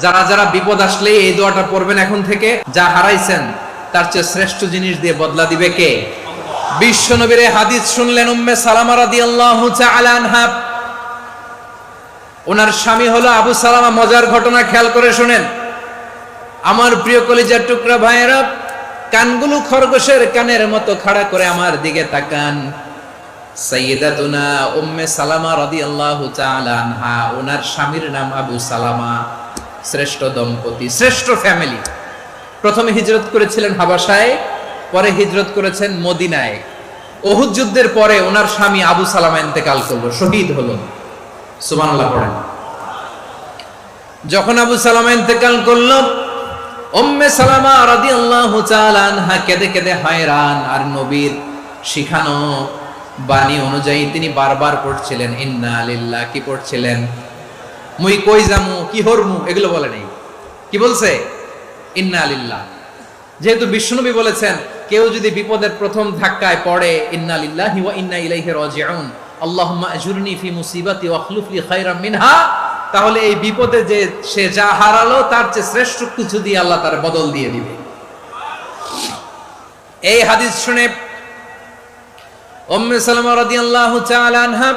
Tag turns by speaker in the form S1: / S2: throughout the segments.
S1: যারা যারা বিপদ আসলে এই দোয়াটা পড়বেন এখন থেকে। যা হারাইছেন তার চেয়ে শ্রেষ্ঠ জিনিস দিয়ে বদলা দিবে কে? বিশ্ব নবীর হাদিস শুনলেন উম্মে সালামা রাদিয়াল্লাহু তাআলা আনহা। ওনার স্বামী হলো আবু সালামা। মজার ঘটনা খেয়াল করে শুনেন আমার প্রিয় কলিজার টুকরা ভাইয়েরা। কানগুলো খরগোশের কানের মতো খাড়া করে আমার দিকে তাকান। সাইয়্যিদাতুনা উম্মে সালামা রাদিয়াল্লাহু তাআলা আনহা, ওনার স্বামীর নাম আবু সালামা। শ্রেষ্ঠ দম্পতি, শ্রেষ্ঠ ফ্যামিলি। প্রথমে হিজরত করেছিলেন হাবাসায়, পরে হিজরত করেছেন মদিনায়। উহুদ যুদ্ধের পরে ওনার স্বামী আবু সালামা ইন্তেকাল করলো, শহীদ হলো। সুবহানাল্লাহ পড়েন। যখন আবু সালামা ইন্তেকাল করলো, উম্মে সালামা রাদিয়াল্লাহু তাআলা আনহা কেঁদে কেঁদে হয়রান। আর নবীর শিখানো বাণী অনুযায়ী তিনি বারবার পড়ছিলেন ইন্না লিল্লাহ। কি পড়ছিলেন? মুই কই যামু, কি হরমু, এগুলো বলে নাই। কি বলছে? ইন্না লিল্লাহ। যেহেতু বিশ্বনবী বলেছেন কেউ যদি বিপদের প্রথম ধাক্কায় পড়ে ইন্না লিল্লাহি ওয়া ইন্না ইলাইহি রাজিউন, আল্লাহুম্মা আজুরনি ফি মুসিবাতি ওয়া আখলুফ লি খায়রাম মিনহা, তাহলে এই বিপদে যে সে যা হারালো তার চেয়ে শ্রেষ্ঠ কিছু দিয়ে আল্লাহ তার বদল দিয়ে দিবে। এই হাদিস শুনে উম্মে সালামা রাদিয়াল্লাহু তাআলা আনহা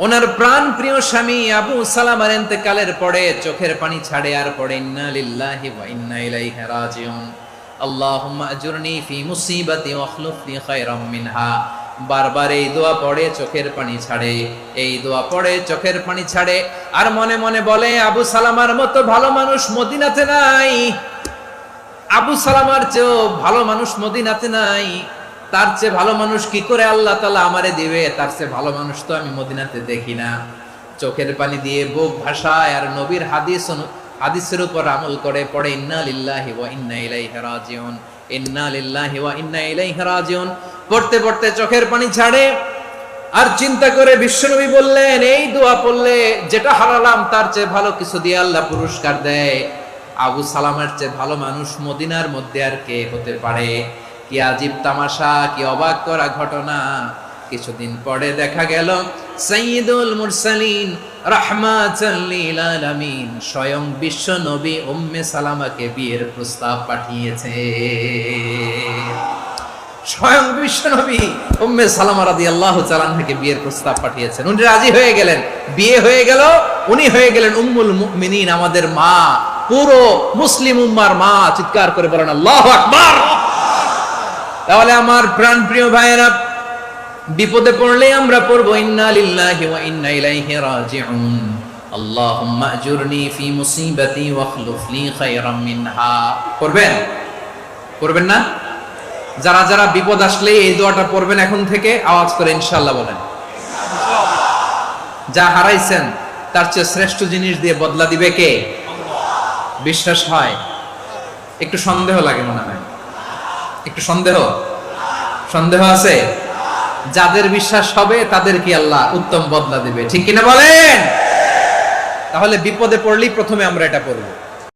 S1: ওনার প্রাণ প্রিয় স্বামী আবু সালামার ইন্তেকালের পরে চোখের পানি ছাড়ে আর পড়ে ইন্না লিল্লাহি ওয়া ইন্না ইলাইহি রাজিউন, আল্লাহুম্মা আজুরনি ফি মুসিবাতি ওয়া আখলুফ লি খায়রাম মিনহা। বারবার এই দোয়া পড়ে চোখের পানি ছাড়ে, এই দোয়া পড়ে চোখের পানি ছাড়ে। আর মনে মনে বলে আবু সালামার মতো ভালো মানুষ মদিনাতে নাই, আবু সালামার চেয়েও ভালো মানুষ মদিনাতে নাই। তার চেয়ে ভালো মানুষ কি করে আল্লাহ তাআলা আমারে দিবে? তার চেয়ে ভালো মানুষ তো আমি মদিনাতে দেখি না। চোখের পানি দিয়ে বুক ভাসায় আর নবীর হাদিসের উপর আমল করে পড়ে ইন্না লিল্লাহি ওয়া ইন্না ইলাইহি রাজিউন, ইন্না লিল্লাহি ওয়া ইন্না ইলাইহি রাজিউন। পড়তে পড়তে চোখের পানি ছাড়ে আর চিন্তা করে বিশ্বনবী বললেন এই দোয়া পড়লে যেটা হারালাম তার চেয়ে ভালো কিছু দিয়ে আল্লাহ পুরস্কার দেয়। আবু সালামার চেয়ে ভালো মানুষ মদিনার মধ্যে আর কে হতে পারে? কি আজীব তামাশা, কি অবাক করা ঘটনা। কিছুদিন পরে দেখা গেল সাইয়্যিদুল মুরসালিন রাহমাতাল লিল আলামিন স্বয়ং বিশ্ব নবী উম্মে সালামাকে বিয়ের প্রস্তাব পাঠিয়েছে। স্বয়ং বিশ্ব নবী উম্মে সালামা রাদিয়াল্লাহু তাআলা আনহাকে বিয়ের প্রস্তাব পাঠিয়েছেন। উনি রাজি হয়ে গেলেন, বিয়ে হয়ে গেল। উনি হয়ে গেলেন উম্মুল মুমিনিন, আমাদের মা, পুরো মুসলিম উম্মার মা। চিৎকার করে বলেন আল্লাহু আকবার। তাহলে আমার প্রাণ প্রিয় ভাইয়েরা, বিপদে পড়লে আমরা পড়বো ইন্না লিল্লাহি ওয়া ইন্না ইলাইহি রাজিউন, আল্লাহুম্মা আজুরনি ফি মুসিবাতি ওয়া আখলুফ লি খায়রাম মিনহা। পড়বেন? পড়বেন না? যারা যারা বিপদ আসলে এই দোয়াটা পড়বেন এখন থেকে আওয়াজ করে ইনশাআল্লাহ বলেন। যা হারাইছেন তার চেয়ে শ্রেষ্ঠ জিনিস দিয়ে বদলা দিবে কে? বিশ্বাস হয়? একটু সন্দেহ লাগে মনে হয়, একটু সন্দেহ আছে? যাদের বিশ্বাস হবে তাদের কি আল্লাহ উত্তম বদলা দিবে, ঠিক কিনা বলেন? তাহলে বিপদে পড়লেই প্রথমে আমরা এটা পড়ব।